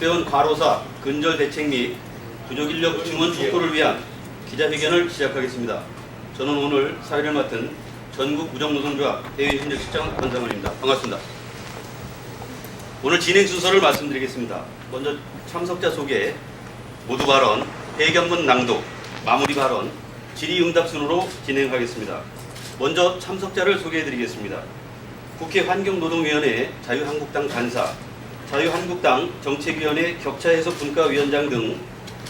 집배원 과로사 근절 대책 및 부족 인력 증원 촉구를 위한 기자회견을 시작하겠습니다. 저는 오늘 사회를 맡은 전국 우정노동조합 대외협력실장 권상원입니다. 반갑습니다. 오늘 진행 순서를 말씀드리겠습니다. 먼저 참석자 소개, 모두 발언, 회견문 낭독, 마무리 발언, 질의응답 순으로 진행하겠습니다. 먼저 참석자를 소개해드리겠습니다. 국회 환경노동위원회 자유한국당 간사, 자유한국당 정책위원회 격차해소 분과위원장 등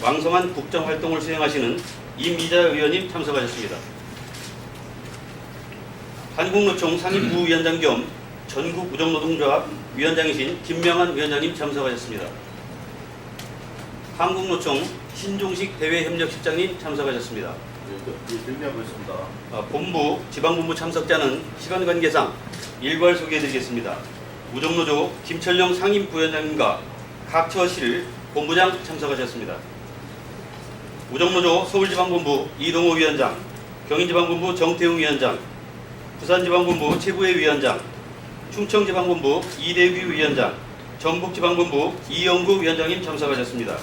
왕성한 국정활동을 수행하시는 임미자 의원님 참석하셨습니다. 한국노총 상임부위원장 겸 전국 우정노동조합 위원장이신 김명환 위원장님 참석하셨습니다. 한국노총 신종식 대외협력실장님 참석하셨습니다. 준비하고 있습니다. 본부, 지방본부 참석자는 시간 관계상 일괄 소개해드리겠습니다. 우정노조 김철령 상임부위원장님과 각처실 본부장 참석하셨습니다. 우정노조 서울지방본부 이동호 위원장, 경인지방본부 정태웅 위원장, 부산지방본부 최부혜 위원장, 충청지방본부 이대규 위원장, 전북지방본부 이영구 위원장님 참석하셨습니다.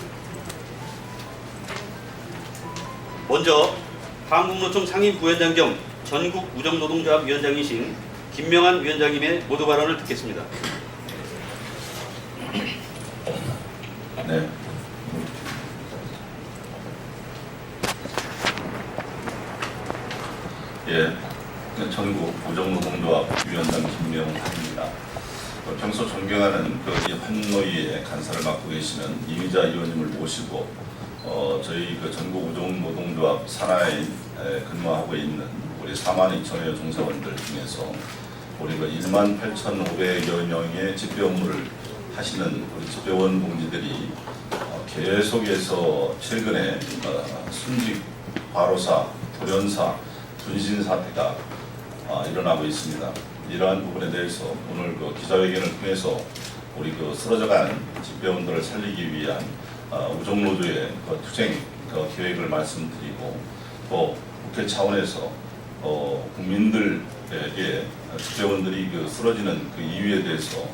먼저 한국노총 상임부위원장 겸 전국 우정노동조합 위원장이신 김명환 위원장님의 모두 발언을 듣겠습니다. 네. 전국 우정노동조합 위원장 김명환입니다. 평소 존경하는 이 환노위의 간사를 맡고 계시는 이미자 의원님을 모시고 저희 전국 우정노동조합 산하에 근무하고 있는 우리 4만 2천여 종사원들 중에서 우리 18,500여 명의 집배 업무를 하시는 우리 집배원 동지들이 계속해서 최근에 순직, 과로사, 돌연사, 분신 사태가 일어나고 있습니다. 이러한 부분에 대해서 오늘 기자회견을 통해서 우리 쓰러져간 집배원들을 살리기 위한 우정노조의 투쟁 계획을 말씀드리고, 또 국회 차원에서 국민들에게 집배원들이 쓰러지는 이유에 대해서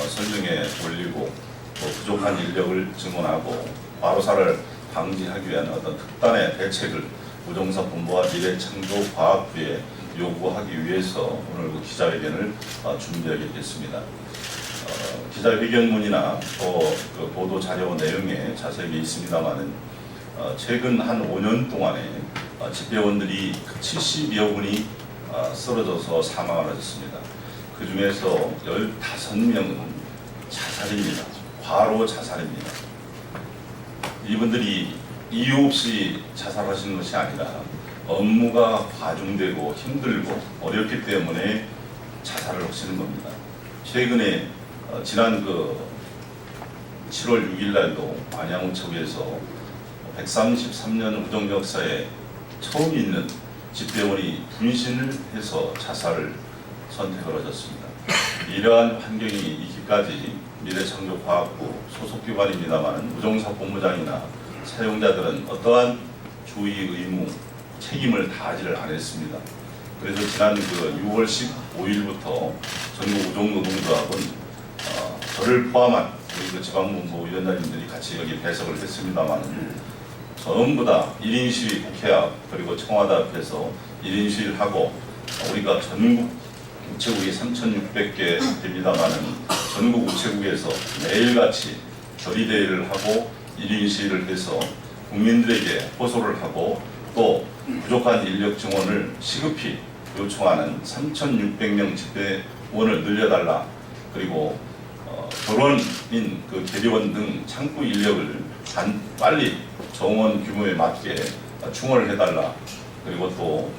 설명에 올리고, 또 부족한 인력을 증원하고 과로사를 방지하기 위한 특단의 대책을 우정사본부와 미래창조과학부에 요구하기 위해서 오늘 기자회견을 준비하게 됐습니다. 기자회견문이나 또 보도 자료 내용에 자세히 있습니다만은 최근 한 5년 동안에 집배원들이 70여 분이 쓰러져서 사망을 하셨습니다. 그 중에서 15명은 자살입니다. 과로 자살입니다. 이분들이 이유 없이 자살하시는 것이 아니라 업무가 과중되고 힘들고 어렵기 때문에 자살을 하시는 겁니다. 최근에 지난 7월 6일 날도 안양우체국에서 133년 우정 역사에 처음 있는 집배원이 분신을 해서 자살을 선택을 하셨습니다. 이러한 환경이 있기까지 미래창조과학부 소속기관입니다만 우정사 본부장이나 사용자들은 어떠한 주의 의무, 책임을 다하지를 않았습니다. 그래서 지난 6월 15일부터 전국 우정노동조합은 저를 포함한 우리 지방본부 위원장님들이 같이 여기 배석을 했습니다만 전부 다 1인 시위 국회 앞 그리고 청와대 앞에서 1인 시위를 하고, 우리가 전국 우체국이 3,600개 됩니다만은 전국 우체국에서 매일같이 결의대회를 하고 1인 시위를 해서 국민들에게 호소를 하고, 또 부족한 인력 증원을 시급히 요청하는 3,600명 집배원을 늘려달라, 그리고 결원인 계리원 등 창구 인력을 빨리 정원 규모에 맞게 충원을 해달라, 그리고 또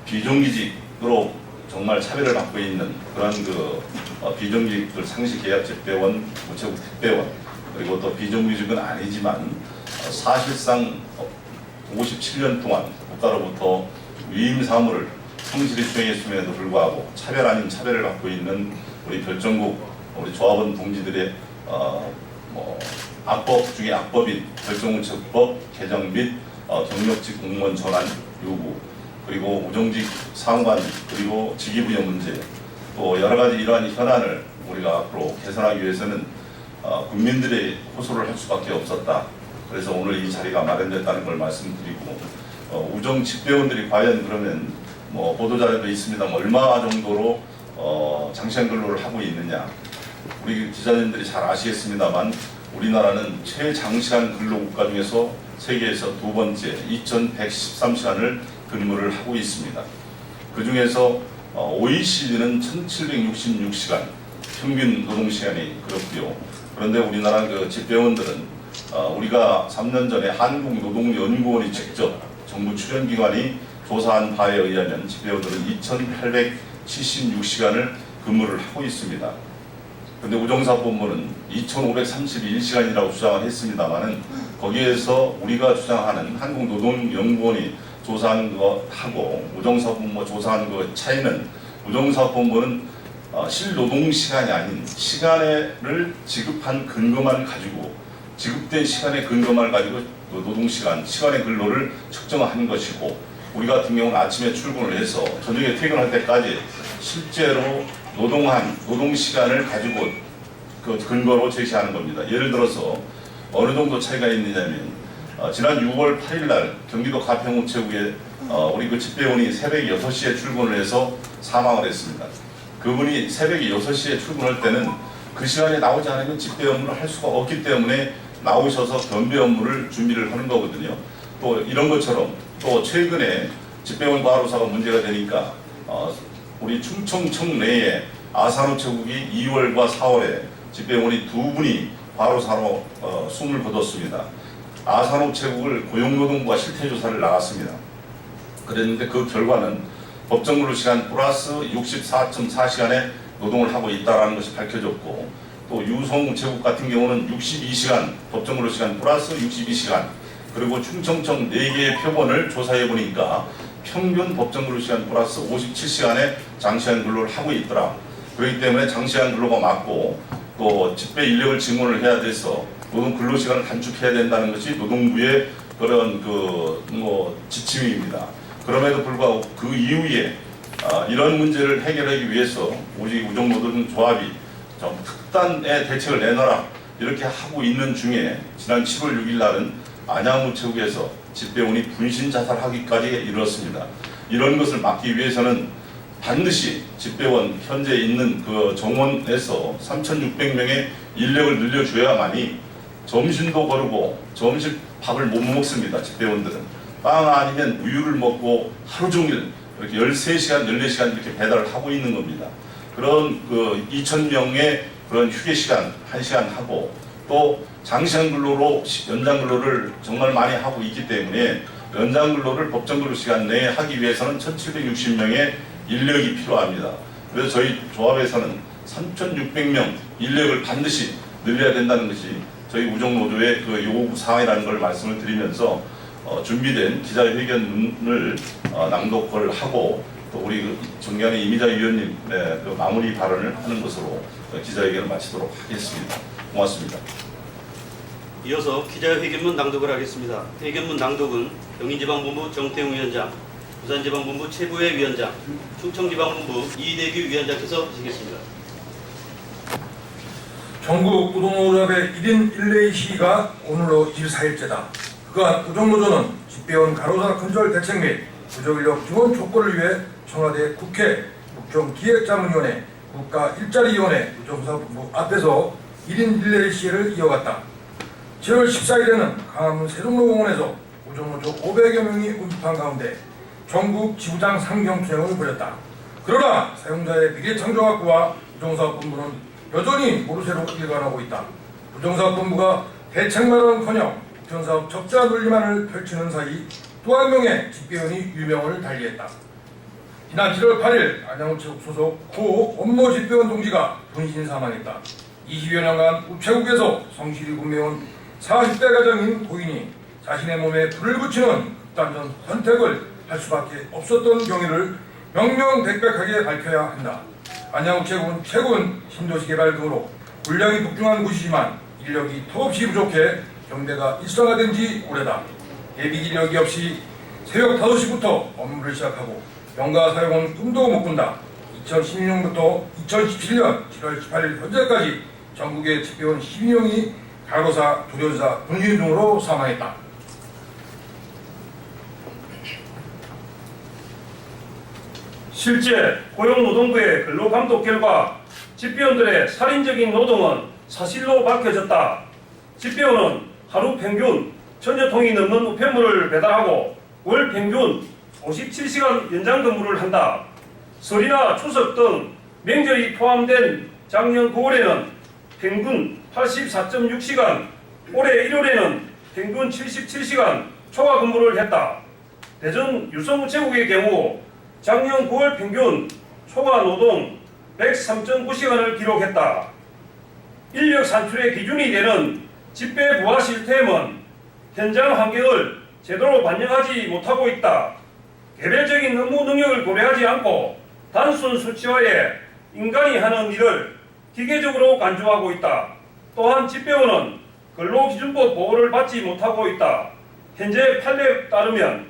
비정규직으로 정말 차별을 받고 있는 그런 비정규직들 상시계약 집배원, 우체국 택배원, 그리고 또 비정규직은 아니지만 사실상 57년 동안 국가로부터 위임 사무를 성실히 수행했음에도 불구하고 차별 아닌 차별을 받고 있는 우리 별정국 우리 조합원 동지들의 악법 중에 악법인 별정우체국법 개정 및 경력직 공무원 전환 요구, 그리고 우정직 상관, 그리고 직위부여 문제, 또 여러 가지 이러한 현안을 우리가 앞으로 개선하기 위해서는 국민들이 호소를 할 수밖에 없었다. 그래서 오늘 이 자리가 마련됐다는 걸 말씀드리고, 우정 집배원들이 과연 그러면 뭐 보도자료도 있습니다만 얼마 정도로 장시간 근로를 하고 있느냐. 우리 기자님들이 잘 아시겠습니다만 우리나라는 최장시간 근로 국가 중에서 세계에서 두 번째 2113시간을 근무를 하고 있습니다. 그 중에서 OECD는 1766시간 평균 노동시간이 그렇고요. 그런데 우리나라 그 집배원들은 우리가 3년 전에 한국노동연구원이 직접 정부 출연기관이 조사한 바에 의하면 집배원들은 2876시간을 근무를 하고 있습니다. 그런데 우정사업본부는 2531시간이라고 주장을 했습니다만은 거기에서 우리가 주장하는 한국노동연구원이 조사한 것하고 우정사업본부가 조사한 것 차이는 우정사업본부는 실노동시간이 아닌 시간을 지급한 근거만 가지고 지급된 시간의 근거만 가지고 노동시간, 시간의 근로를 측정하는 것이고 우리 같은 경우는 아침에 출근을 해서 저녁에 퇴근할 때까지 실제로 노동한 노동시간을 가지고 그 근거로 제시하는 겁니다. 예를 들어서 어느 정도 차이가 있느냐면 지난 6월 8일 날 경기도 가평우체국에 우리 그 집배원이 새벽 6시에 출근을 해서 사망을 했습니다. 그분이 새벽 6시에 출근할 때는 그 시간에 나오지 않으면 집배 업무를 할 수가 없기 때문에 나오셔서 변배 업무를 준비를 하는 거거든요. 또 이런 것처럼 또 최근에 집배원 과로사가 문제가 되니까 우리 충청청 내에 아산우체국이 2월과 4월에 집배원이 두 분이 과로사로 숨을 거뒀습니다. 아산우체국을 고용노동부가 실태조사를 나갔습니다. 그랬는데 그 결과는 법정근로시간 플러스 64.4시간의 노동을 하고 있다는 것이 밝혀졌고 또 유성우체국 같은 경우는 62시간 법정근로시간 플러스 62시간 그리고 충청청 4개의 표본을 조사해 보니까 평균 법정근로시간 플러스 57시간의 장시간 근로를 하고 있더라. 그렇기 때문에 장시간 근로가 맞고 또 집배 인력을 증원을 해야 돼서 노동 근로시간을 단축해야 된다는 것이 노동부의 그런 지침입니다. 그럼에도 불구하고 그 이후에 이런 문제를 해결하기 위해서 우리 우정노동조합이 좀 특단의 대책을 내놔라 이렇게 하고 있는 중에 지난 7월 6일 날은 안양우체국에서 집배원이 분신 자살하기까지 이르렀습니다. 이런 것을 막기 위해서는 반드시 집배원 현재 있는 그 정원에서 3,600명의 인력을 늘려줘야만이 점심도 거르고 점심 밥을 못 먹습니다. 집배원들은 빵 아니면 우유를 먹고 하루 종일 이렇게 13시간, 14시간 이렇게 배달을 하고 있는 겁니다. 그런 그 2,000명의 그런 휴게 시간 1시간 하고 또 장시간 근로로 연장 근로를 정말 많이 하고 있기 때문에 연장 근로를 법정 근로 시간 내에 하기 위해서는 1,760명의 인력이 필요합니다. 그래서 저희 조합에서는 3,600명 인력을 반드시 늘려야 된다는 것이 저희 우정노조의 그 요구 사항이라는 걸 말씀을 드리면서 준비된 기자회견을 낭독을 하고 또 우리 그 정경의 이미자 위원님 그 마무리 발언을 하는 것으로 기자회견을 마치도록 하겠습니다. 고맙습니다. 이어서 기자회견문 낭독을 하겠습니다. 회견문 낭독은 경인지방본부 정태웅 위원장, 부산지방본부 최부회 위원장, 충청지방본부 이대규 위원장께서 하시겠습니다. 전국 우정노조합의 1인 1레이 시위가 오늘로 24일째다. 그간 우정노조는 집배원 가로사 근절 대책 및 부족인력 지원 촉구를 위해 청와대 국회 국정기획자문위원회 국가일자리위원회 우정사업본부 앞에서 1인 1레이 시위를 이어갔다. 7월 14일에는 강화문 세종로공원에서 우정노조 500여 명이 운집한 가운데 전국 지부장 상경투쟁을 벌였다. 그러나 사용자의 미래창조학부와 우정사업본부는 여전히 모르쇠로 일관하고 있다. 우정사업본부가 대책만은커녕 우편사업 적자 논리만을 펼치는 사이 또 한 명의 집배원이 유명을 달리했다. 지난 7월 8일 안양우체국 소속 고 원모 집배원 동지가 분신 사망했다. 20여 년간 우체국에서 성실히 근무해온 40대 가정인 고인이 자신의 몸에 불을 붙이는 극단적 선택을 할 수밖에 없었던 경위를 명명백백하게 밝혀야 한다. 안양우체국은 최근 신도시 개발 등으로 물량이 북중한 곳이지만 인력이 턱없이 부족해 경대가 일상화된 지 오래다. 예비 인력이 없이 새벽 5시부터 업무를 시작하고 병가 사용은 꿈도 못 꾼다. 2016년부터 2017년 7월 18일 현재까지 전국의 집배원 12명이 간호사, 조련사, 분리 등으로 사망했다. 실제 고용노동부의 근로감독 결과 집배원들의 살인적인 노동은 사실로 밝혀졌다. 집배원은 하루 평균 1000여 통이 넘는 우편물을 배달하고 월 평균 57시간 연장 근무를 한다. 설이나 추석 등 명절이 포함된 작년 9월에는 평균 84.6시간, 올해 1월에는 평균 77시간 초과 근무를 했다. 대전 유성우체국의 경우 작년 9월 평균 초과 노동 103.9시간을 기록했다. 인력 산출의 기준이 되는 집배 부하 시스템은 현장 환경을 제대로 반영하지 못하고 있다. 개별적인 업무 능력을 고려하지 않고 단순 수치화에 인간이 하는 일을 기계적으로 간주하고 있다. 또한 집배원은 근로기준법 보호를 받지 못하고 있다. 현재 판례에 따르면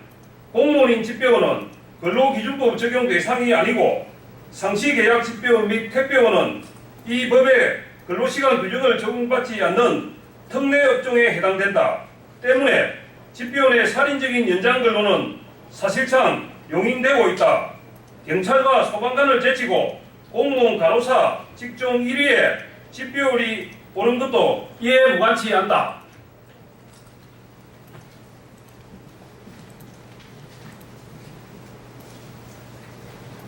공무원인 집배원은 근로기준법 적용 대상이 아니고 상시계약 집배원 및 택배원은 이 법의 근로시간 규정을 적용받지 않는 특례 업종에 해당된다. 때문에 집배원의 살인적인 연장 근로는 사실상 용인되고 있다. 경찰과 소방관을 제치고 공무원 간호사 직종 1위에 집배원이 오는 것도 이에 무관치 않다.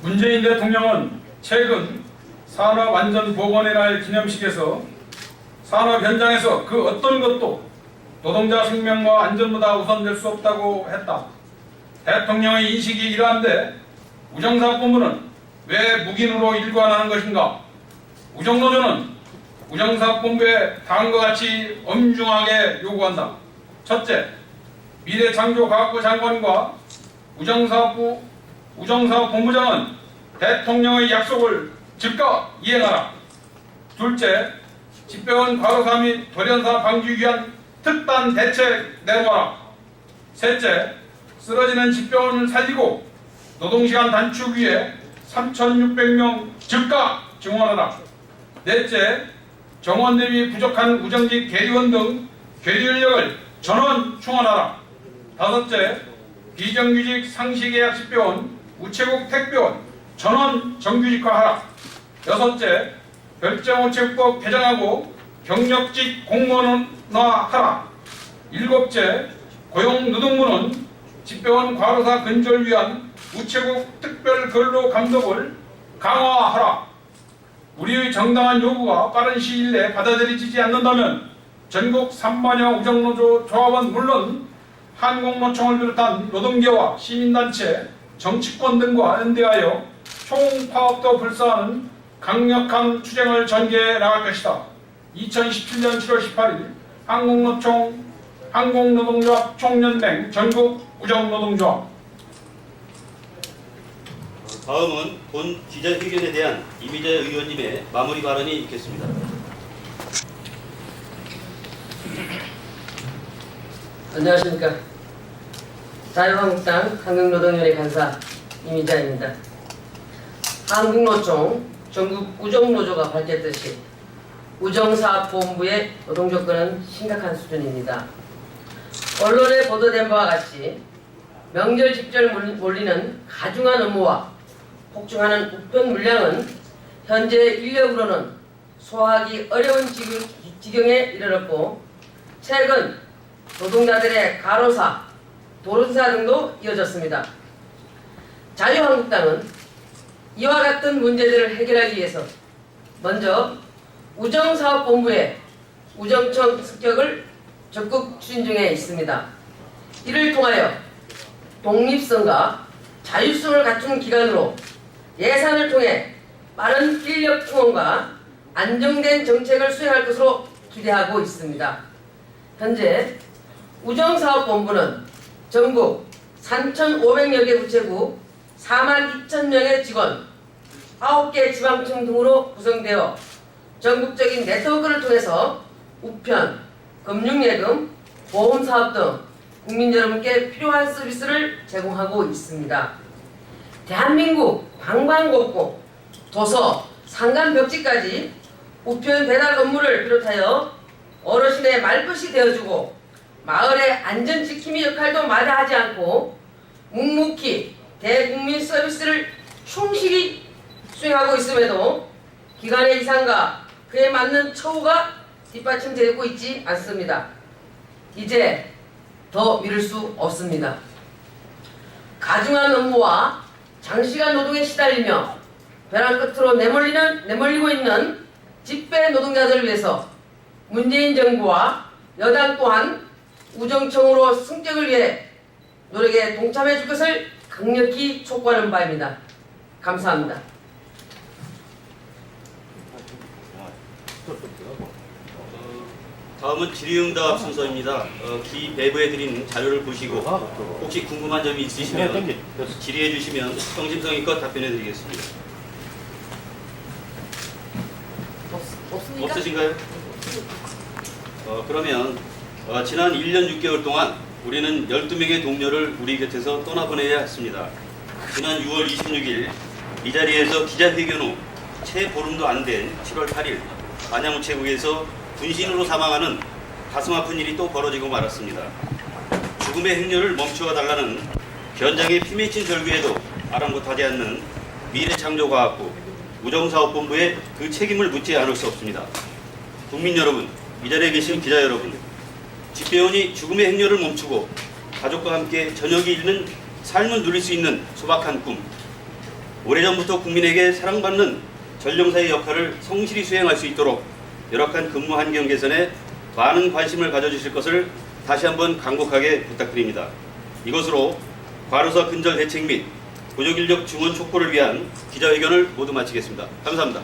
문재인 대통령은 최근 산업안전보건의 날 기념식에서 산업 현장에서 그 어떤 것도 노동자 생명과 안전보다 우선될 수 없다고 했다. 대통령의 인식이 이러한데 우정사업본부는 왜 묵인으로 일관하는 것인가? 우정노조는 우정사업본부에 다음과 같이 엄중하게 요구한다. 첫째, 미래창조과학부 장관과 우정사업본부장은 대통령의 약속을 즉각 이행하라. 둘째, 집배원 과로사 및 돌연사 방지를 위한 특단 대책 내놓아라. 셋째, 쓰러지는 집배원을 살리고 노동시간 단축 위해 3,600명 즉각 증원하라. 넷째, 정원 대비 부족한 우정직 계류원 등 계류 인력을 전원 충원하라. 다섯째, 비정규직 상시계약 집배원, 우체국 택배원 전원 정규직화하라. 여섯째, 별정우체국법 개정하고 경력직 공무원화하라. 일곱째, 고용노동부는 집배원 과로사 근절을 위한 우체국 특별 근로 감독을 강화하라. 우리의 정당한 요구가 빠른 시일 내에 받아들여지지 않는다면 전국 3만여 우정노조 조합은 물론 한국노총을 비롯한 노동계와 시민단체, 정치권 등과 연대하여 총파업도 불사하는 강력한 투쟁을 전개해 나갈 것이다. 2017년 7월 18일 한국노동조합 총연맹 전국 우정노동조합. 다음은 본 기자회견에 대한 이미재 의원님의 마무리 발언이 있겠습니다. 안녕하십니까. 자유한국당 한국노동위원회 간사 이미자입니다. 한국노총 전국 우정노조가 밝혔듯이 우정사업본부의 노동조건은 심각한 수준입니다. 언론에 보도된 바와 같이 명절 직전에 몰리는 가중한 업무와 폭증하는 우편 물량은 현재 인력으로는 소화하기 어려운 지경에 이르렀고, 최근 노동자들의 가로사, 도른사 등도 이어졌습니다. 자유한국당은 이와 같은 문제들을 해결하기 위해서 먼저 우정사업본부의 우정청 습격을 적극 추진 중에 있습니다. 이를 통하여 독립성과 자율성을 갖춘 기관으로 예산을 통해 빠른 인력 충원과 안정된 정책을 수행할 것으로 기대하고 있습니다. 현재 우정사업본부는 전국 3,500여 개 우체국 42,000명의 직원 9개 지방청 등으로 구성되어 전국적인 네트워크를 통해서 우편, 금융예금, 보험사업 등 국민 여러분께 필요한 서비스를 제공하고 있습니다. 대한민국 방방곡곡, 도서, 산간 벽지까지 우편 배달 업무를 비롯하여 어르신의 말벗이 되어주고 마을의 안전지킴이 역할도 마다하지 않고 묵묵히 대국민 서비스를 충실히 수행하고 있음에도 기관의 이상과 그에 맞는 처우가 뒷받침되고 있지 않습니다. 이제 더 미룰 수 없습니다. 가중한 업무와 장시간 노동에 시달리며 벼랑 끝으로 내몰리고 있는 집배 노동자들을 위해서 문재인 정부와 여당 또한 우정청으로 승격을 위해 노력에 동참해 줄 것을 강력히 촉구하는 바입니다. 감사합니다. 다음은 질의응답 순서입니다. 기배부해드린 자료를 보시고 혹시 궁금한 점이 있으시면 질의해 주시면 성심성의껏 답변해드리겠습니다. 없습니까? 없으신가요? 그러면 지난 1년 6개월 동안 우리는 12명의 동료를 우리 곁에서 떠나보내야 했습니다. 지난 6월 26일 이 자리에서 기자회견 후 채 보름도 안 된 7월 8일 안양우체국에서 분신으로 사망하는 가슴 아픈 일이 또 벌어지고 말았습니다. 죽음의 행렬을 멈춰 달라는 현장의 피 맺힌 절규에도 아랑곳하지 않는 미래창조과학부 우정사업본부에 그 책임을 묻지 않을 수 없습니다. 국민 여러분, 이 자리에 계신 기자 여러분, 집배원이 죽음의 행렬을 멈추고 가족과 함께 저녁이 이르는 삶을 누릴 수 있는 소박한 꿈, 오래전부터 국민에게 사랑받는 전령사의 역할을 성실히 수행할 수 있도록 열악한 근무 환경 개선에 많은 관심을 가져주실 것을 다시 한번 간곡하게 부탁드립니다. 이것으로 과로사 근절 대책 및 부족인력 증원 촉구를 위한 기자회견을 모두 마치겠습니다. 감사합니다.